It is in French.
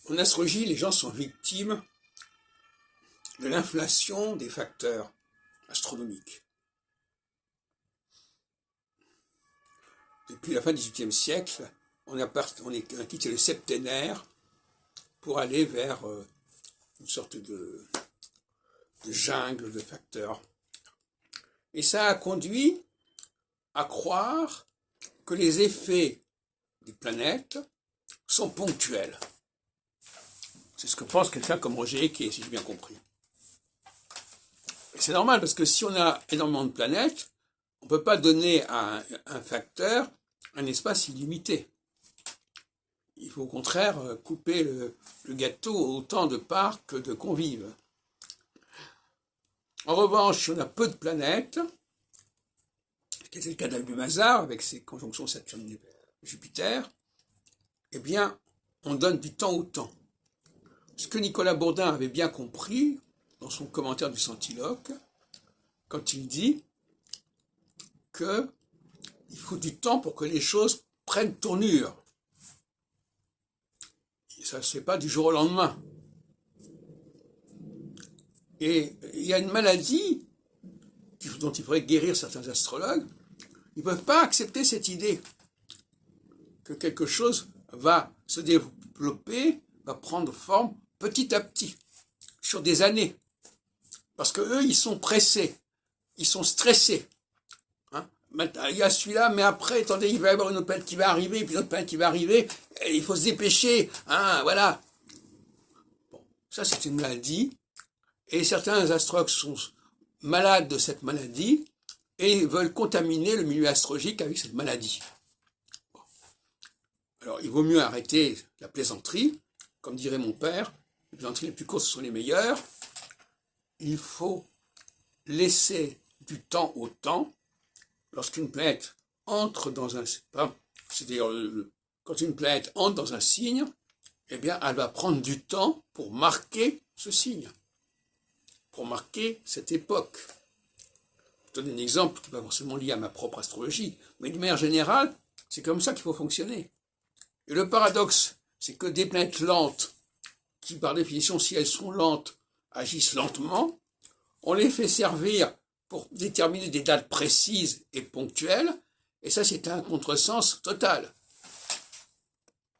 En astrologie, les gens sont victimes de l'inflation des facteurs astronomiques. Depuis la fin du XVIIIe siècle, on a quitté le septénaire pour aller vers une sorte de jungle de facteurs. Et ça a conduit à croire que les effets des planètes sont ponctuels. C'est ce que pense quelqu'un comme Roger Ecke, si j'ai bien compris. Et c'est normal, parce que si on a énormément de planètes, on ne peut pas donner à un facteur un espace illimité. Il faut au contraire couper le gâteau autant de parts que de convives. En revanche, si on a peu de planètes, c'est le cas d'Albumazar avec ses conjonctions Saturne-Jupiter, eh bien, on donne du temps au temps. Ce que Nicolas Bourdin avait bien compris dans son commentaire du Centiloque, quand il dit qu'il faut du temps pour que les choses prennent tournure. Et ça ne se fait pas du jour au lendemain. Et il y a une maladie dont il faudrait guérir certains astrologues. Ils ne peuvent pas accepter cette idée que quelque chose va se développer, va prendre forme petit à petit, sur des années. Parce qu'eux, ils sont pressés, ils sont stressés. Hein, il y a celui-là, mais après, attendez, il va y avoir une autre planète qui va arriver, puis une autre planète qui va arriver, et il faut se dépêcher, hein, voilà. Bon, ça c'est une maladie, et certains astrologues sont malades de cette maladie, et veulent contaminer le milieu astrologique avec cette maladie. Bon. Alors, il vaut mieux arrêter la plaisanterie, comme dirait mon père, les plaisanteries les plus courtes sont les meilleures. Il faut laisser du temps au temps. Lorsqu'une planète entre dans un... C'est-à-dire, quand une planète entre dans un signe, eh bien, elle va prendre du temps pour marquer ce signe, pour marquer cette époque. Je donne un exemple qui n'est pas forcément lié à ma propre astrologie, mais de manière générale, c'est comme ça qu'il faut fonctionner. Et le paradoxe, c'est que des planètes lentes, qui par définition, si elles sont lentes, agissent lentement, on les fait servir pour déterminer des dates précises et ponctuelles, et ça c'est un contresens total.